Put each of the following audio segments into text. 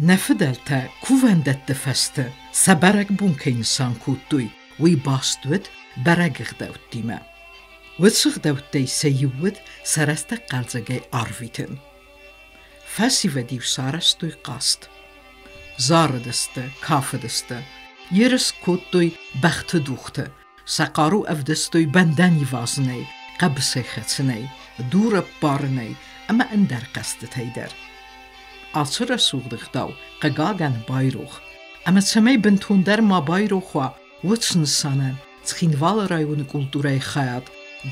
نفدلتا کووندت دفسته سبرگ بون که انسان کودوی وی باستود برگغ دوت دیمه وڅغ دوت دی سیود سرست قلزگی آرویتن فسی و دیو سارستوی قاست زاردسته کافدسته یرس کودوی بخت دوخته سقارو افدستوی بندنی وازنی قبسه خدسنی دور بارنی اما اندر قصد تیدر آسر سوغدغ داو قگاگن بایروخ اما سمی بنتون در ما بایروخوا وڅن سانن تخینوال رایون کلتورای خیاد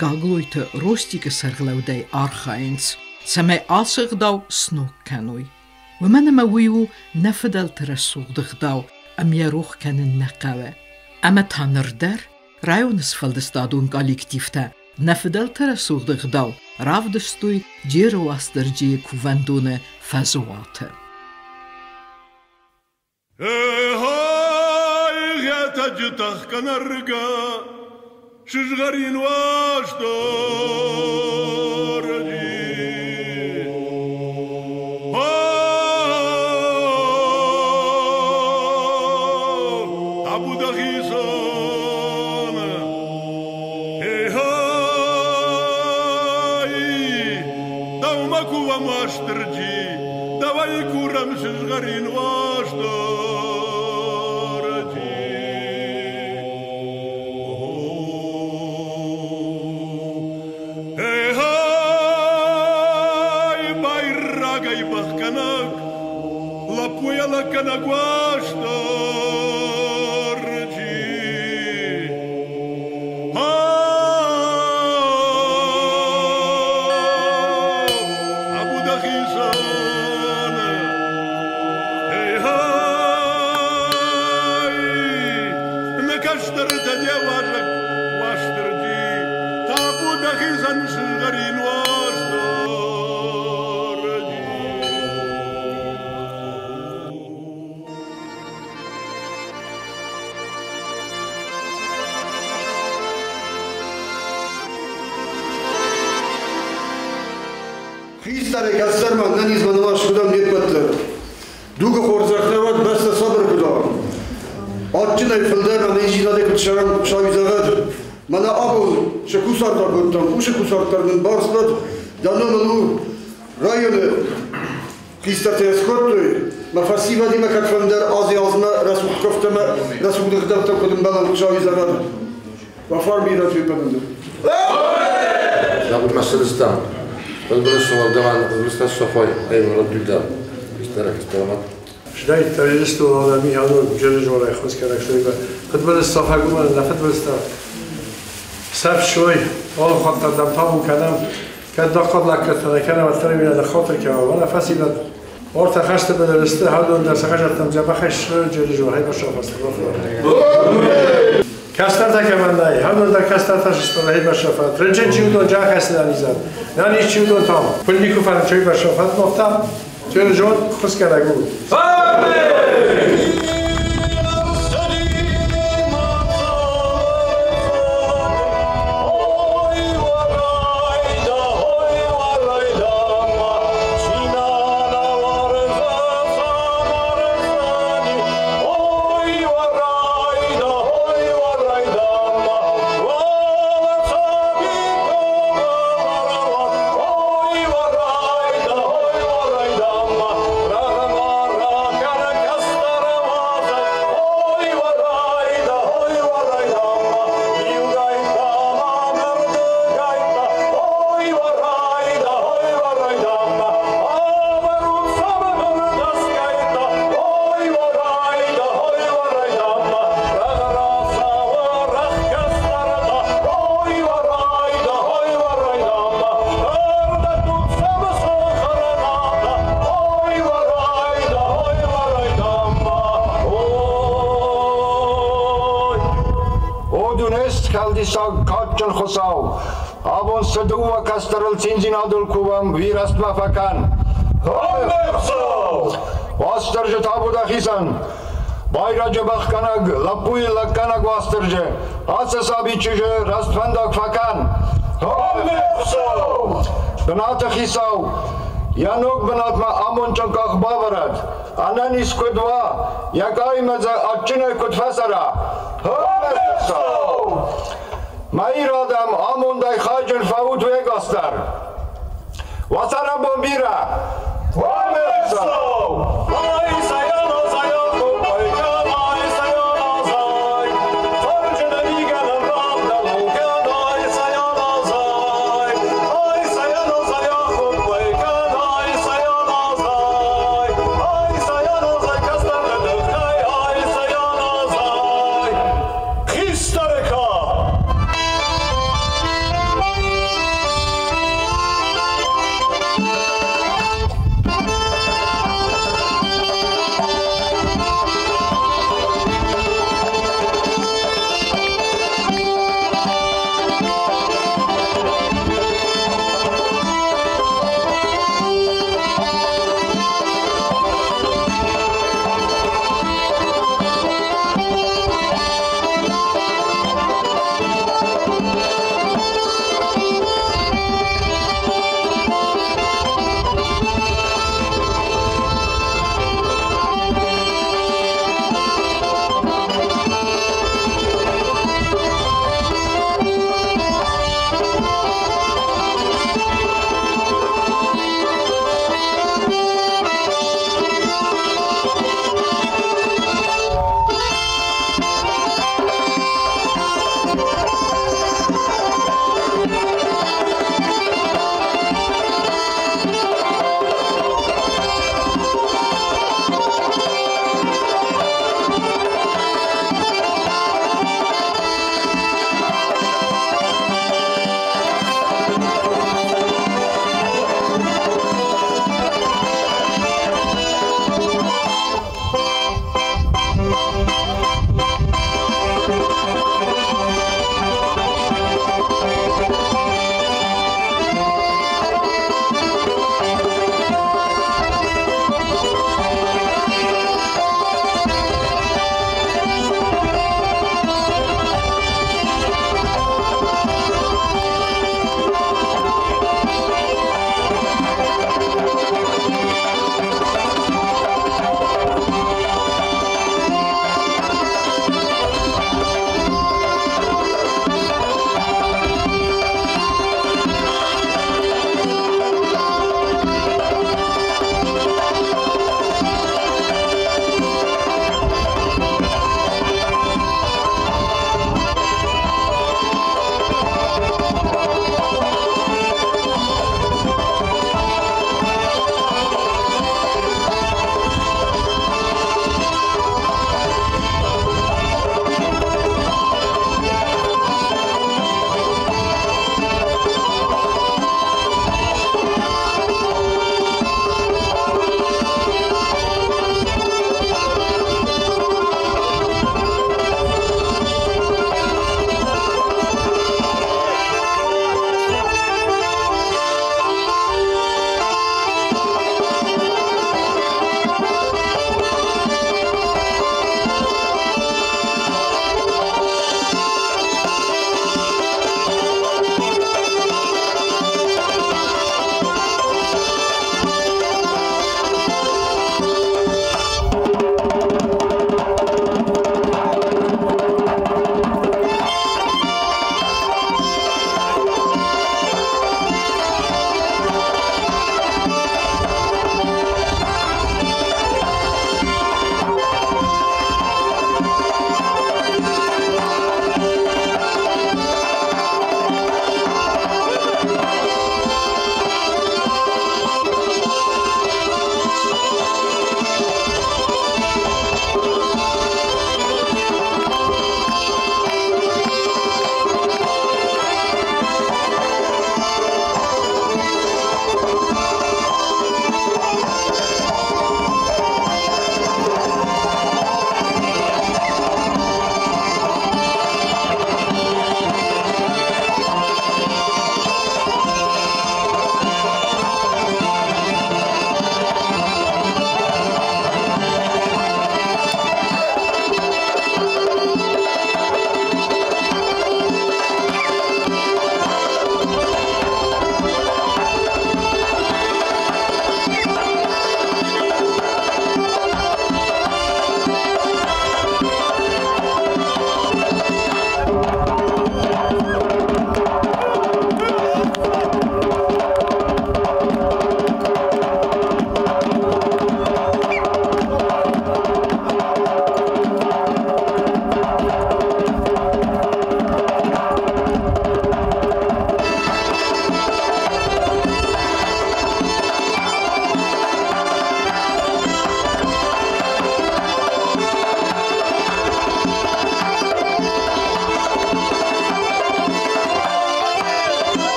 گاگلویت روستیک سرغلودای آرخاینس سمی آسغ داو سنوک کنوی و من مویو نفدل تر سوغدغ داو ام یروخ کنن نقوه اما تانر در رایون سفلدستادون کالیکتیفته نفدل تر سوغدغ داو رافدستوی جیر واسترجی کووندون فزواته تجتخ كنرقا شجغرين واشتور أبو دخيصان هاي دومك وماشترجي دوايكو رمش شجغرين واشتور Христаре кастерман наніз манала шудам нетматты. Дуга хорзахнават баста сабр куда. Атчинай филдерна нейжинаде кутшарам шавизагад. Мана абу шекусарда гуттам. У шекусартарнын барслад данамалу районы Христате эскоттуй. Ма фарсива дима катфандер ази азма расул кофтама расул дыхдавта кудым балам шавизагад. Вафар мират випананды. Жабы Масырыстан. Подбросил даван, вырастал софой, эй, роддюда, историк, историк. Ждай, террористу надо ми, оно джережора, хускарак, что это. Подбросил фагума, на подбросил. Саб шой, он хотел дам табу канам, когда قبل كتنا كنا مثلا من الخاطر كمان أنا فاسيلا. أرتا خشت بدرسته هادون در سخشت تم جبه خش جرجور هاي باشا فاسترافه. کاستر تکمان نای، هنوز در کاستر تاش استراحت باشافت. رنجن چیودون جا کسی نمیزد. نانی چیودون تام. پلی کوفر چوی باشافت مفتم. چون جون خوش کرده. Kacchen khosau abon sedua kastarel cinjin adul kuvam virast mafakan wastarje tabu dakhisan bayraje bakhkanag lapui lakkanag wastarje asasabi chuje rastfandak fakan benata khisau Янок բնատմա ամոն ճնկախ բավարად, անան իսկոդվա, յակայի մզը ատչին է կուտվասարա, հոմեսով, մայիր ադամ ամոն դայ խայջն ֆավուտ վեգաստար, վասարա բոմբիրա, հոմեսով, այ սայանո սայախո պայկան, այ սայանո զայ, խորջնը միգան ամրապ դալոգան, այ սայանո զայ, այ սայանո զայախո պայկան, այ սայանո զայ, այ սայանո զայ կաստանը դղկայ, այ սայանո զայ, խիստարեկա,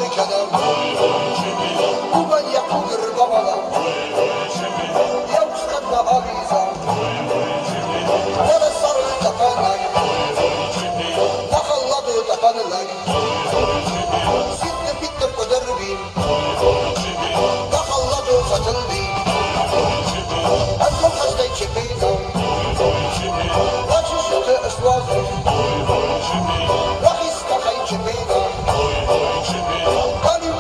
derkenem Bu ben yapılır babana Yavuşlarla avizam Bana sarı tapanay Nakalladı tapanılay Sinni bitti kudurbim Nakalladı satıldı Azman hastay çepeydim Acı sütü ısvazım Rahis takay çepeydim Kalim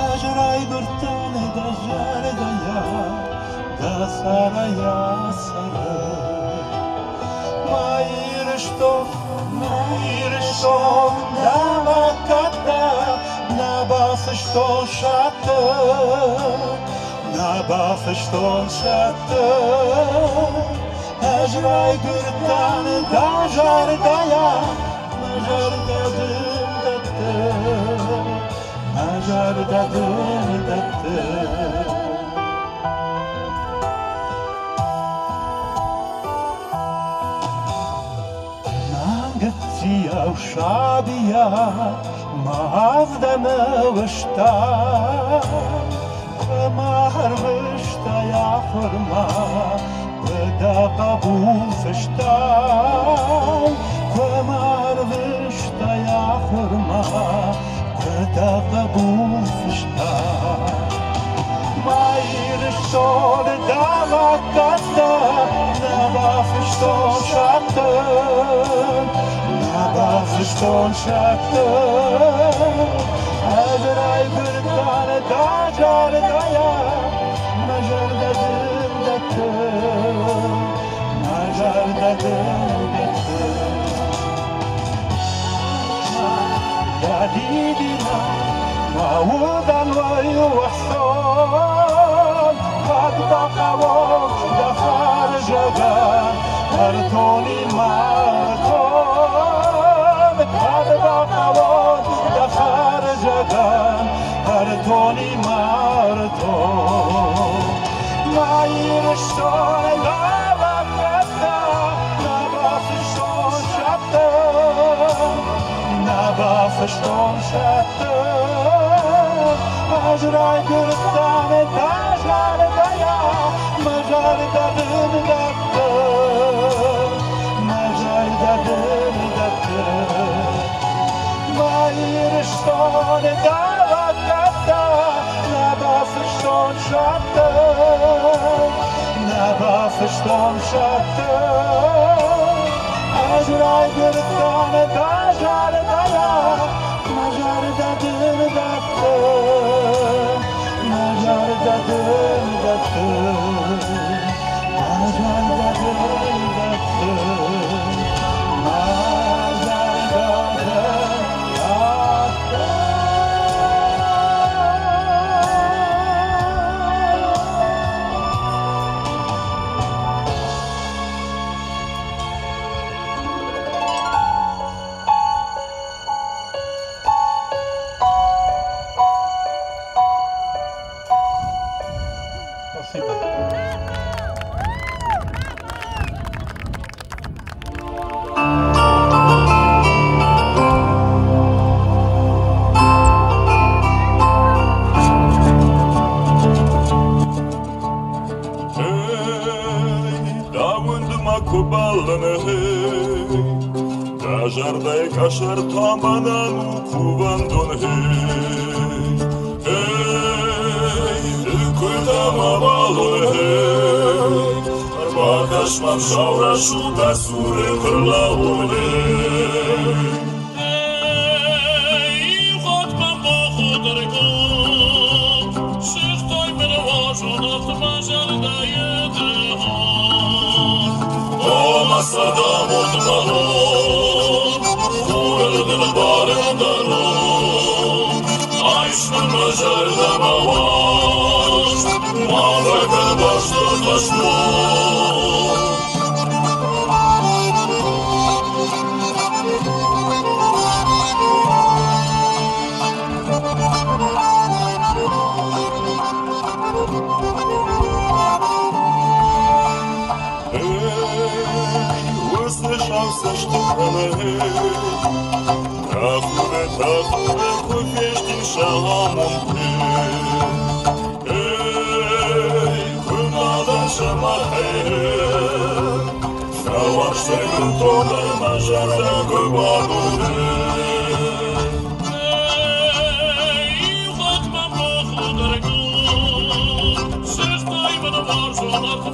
Ajrai durtane da jardaya da saraya sara Mair što da vakata na baf što šata na baf što šata Ajrai durtane da jardaya Nangati au shabia maavdana vashta Maharvashta ya khurma bada qabul fashta Maharvashta ya khurma bada qabul fashta Mair shol dava kata naba fashton shata naba fashton shata Adrai birdan da jar daya majar da dindat majar da dindat Dadidina maudan wa yuhsan qad baqawak da kharjaga artoni marton qad baqawak da kharjaga artoni marton Mair shton la vakata na bafshton shatta Naba fashton shatta Ajrai gurtane da jardaya Majar da dindatta Majar da dindatta Mair shton da vakata Naba fashton shatta Naba fashton shatta Ajrai gurtane da jardaya Majar da dindatta Majar da dindatta Majar da dindatta Majar da dindatta Jardai kasher tamanan kuvandon hey dukudama balon hey arbakashman shavrashu basure kırlavon hey khotman bokhudar ko shtoy mervazon atma jardai dehan o masadam odmano Ayşman majarda mavaş Mavakal başta taşmo Услышал все, что хранит Тахуре, купешкин шаламон Эй, кумадан шамахай Савашся гултонар мажарда губадун Эй, хотмам бохудар гул Шештай бана маржонат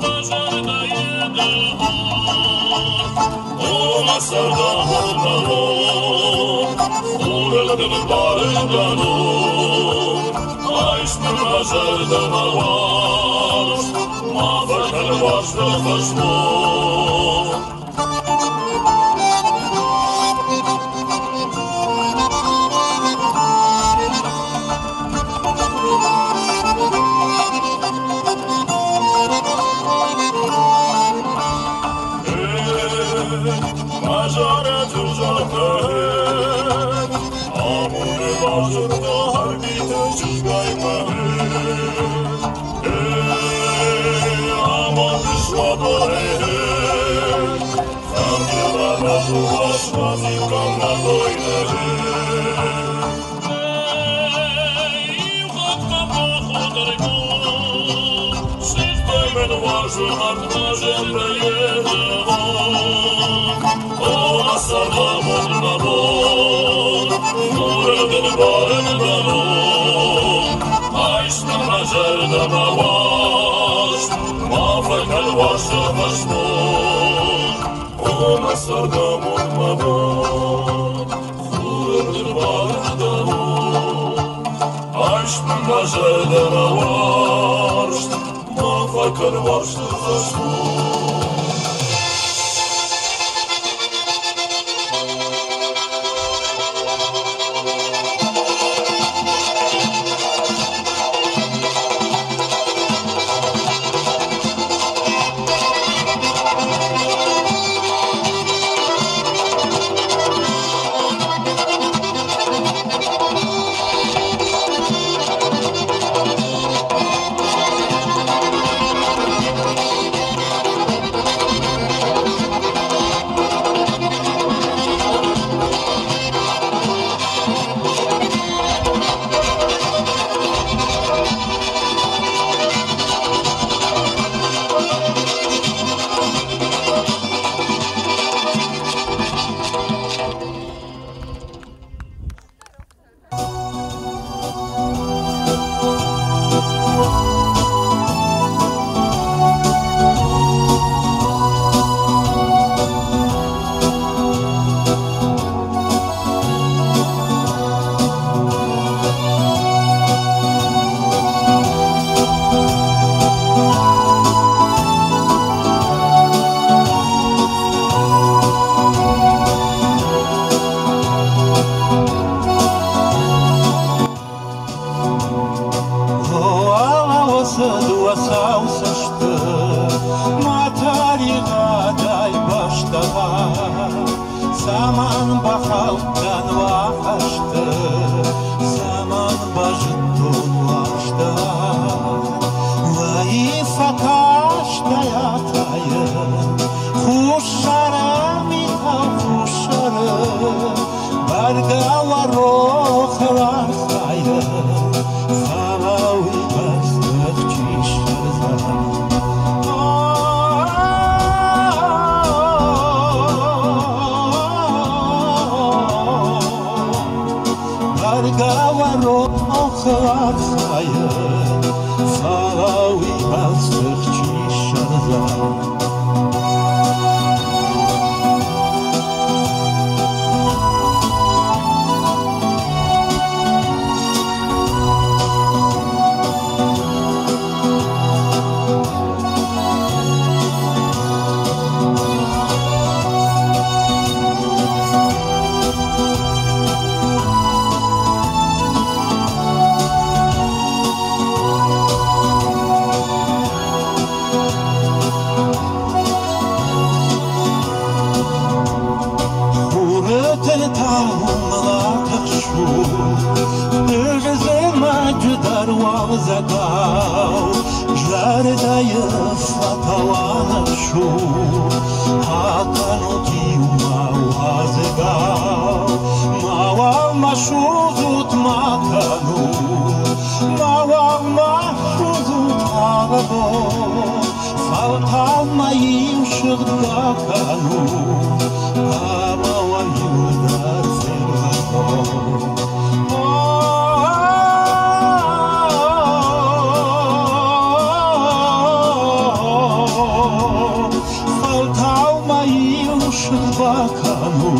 Akanu,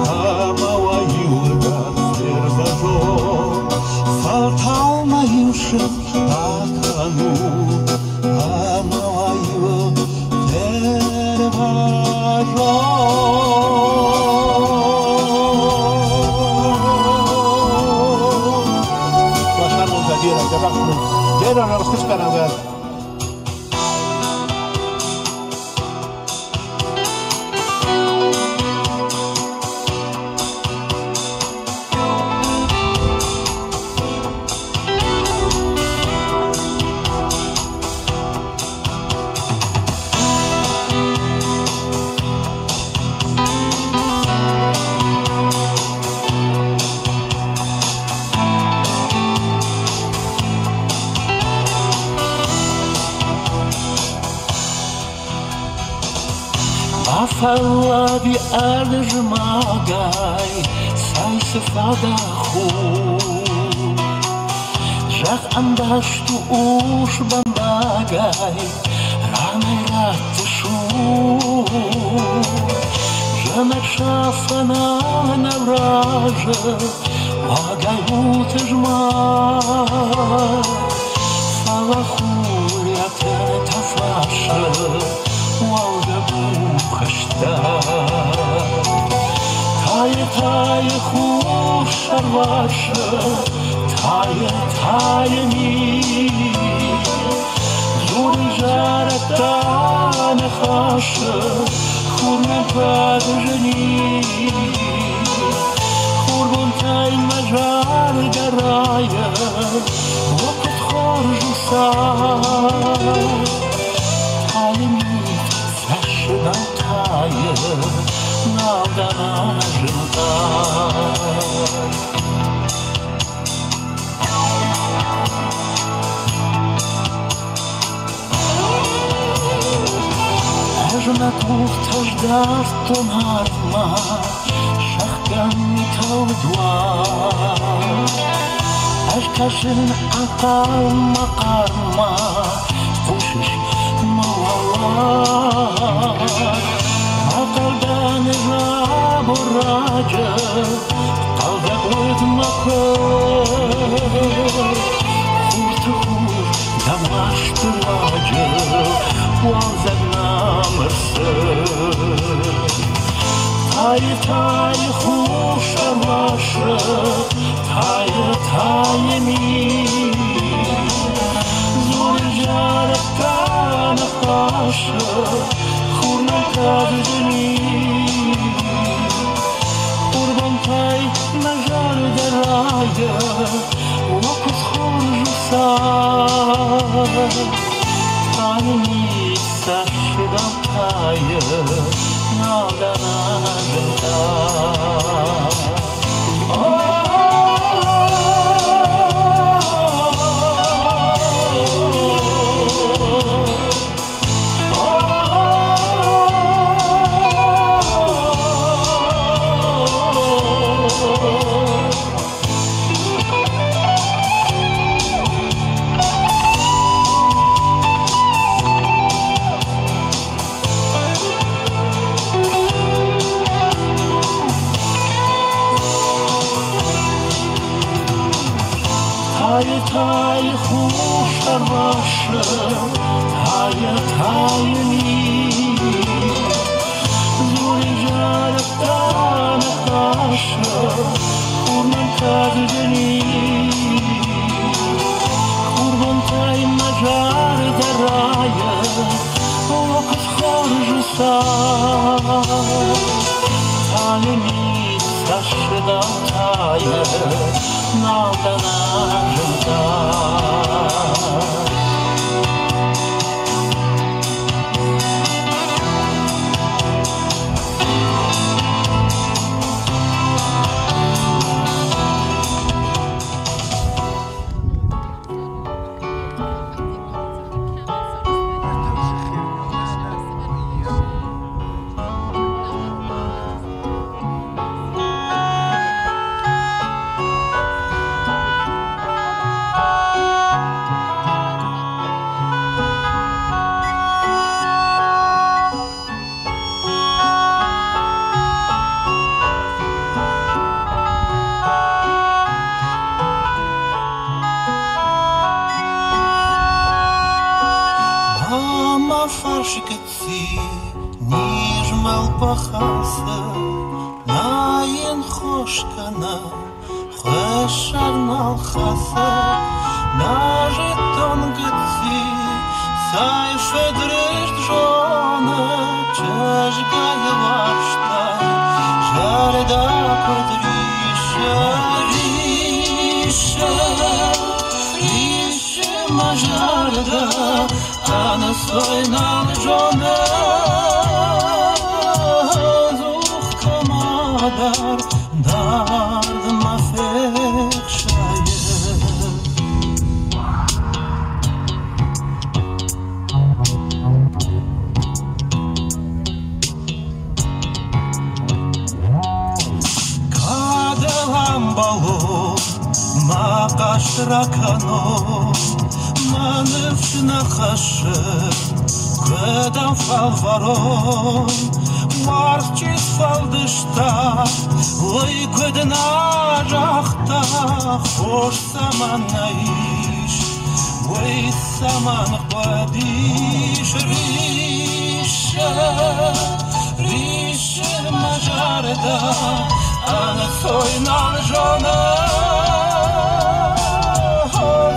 amałajulga stwierdzą, saltalma już akanu, amałajulga terważą. Başarılı diğer cevapları, diğer arası çıkaranlar. Falla di arjmagaj, sai se fadahu. Jach andash tu ush bandagaj, ramay ratshu. Jamek shafana navraja, wagaj utjma. Falahu yaten tafasha. Taye خوش باشه taye mi زور جارتان خاشه خورم پادجنی خورم تای مجال درایه وقت خارج سال taye mi Taye, nada Ажна кухтаж дартон харма, шахган митавдва. Аж кашин акарма карма, пушиш Qaldan raja, qalda qo'yma ko'r. Xurtuxur damashtu raja, wazag namırsın. Taye xush amaşı, taye mi. Zor jaraktan qaşı. Kurban tay mejar deraya Vakıf khurjusa Tayni saşdan taye Nagana jenta Taye خوش باشه taye mi زور جارتان خاشه خورم کردنی خورم تای مجار درایه وقت خارج سال taye mi saçdan taye naldana Shiketsi nijmal pachasa nayin khoshkana khosharnal khasa najeton getsi sai fedresht jona chajgay vashta jarda kodrisha risha majarda ana soynal jona zuch kamadar dard mafek shaye kadelam balo maqashrakano manevshna khashe Gdam falvaron Warchis faldishta Loy gdna jachta Khosh saman naish Way saman qadish Risha majarda Ana soynal jona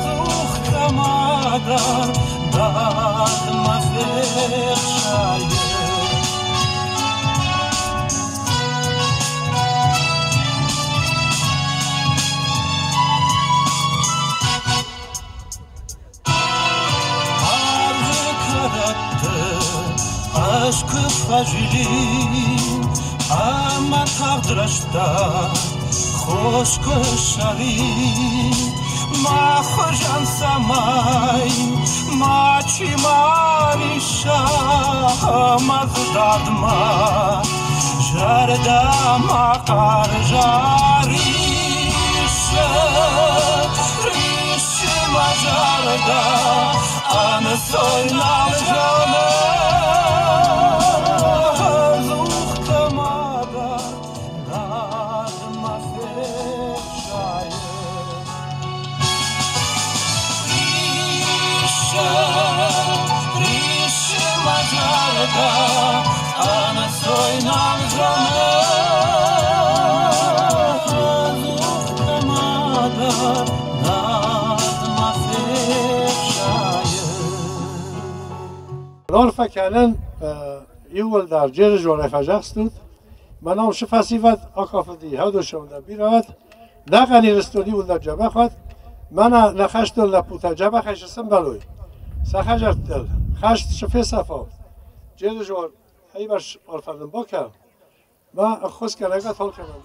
Zuch kamadar Dad mafek shaye Arve karatte aşk fajrin Ama tagdrashta khosh sharin Ma khojan samay Ma chimarisha Mazdadma Jarda maqar jarisha Rishi majarda Ana soynal jana Zuch kamada Dad mafek shaye Risha majarda Ana soynal jana Zuch kamada Dad mafek shaye Rolfa kenen یول در جر جوره فجاست بود من هم شفاسیفت آکافدی هدو شونده بیرود نقلی رستونی اون در جبه خود من نخشت دل نپوتا جبه خشستم بلوی سخجرت دل خشت شفه صفا جر جور ای برش آرفردن با کرد من خوز کنگه تول کنم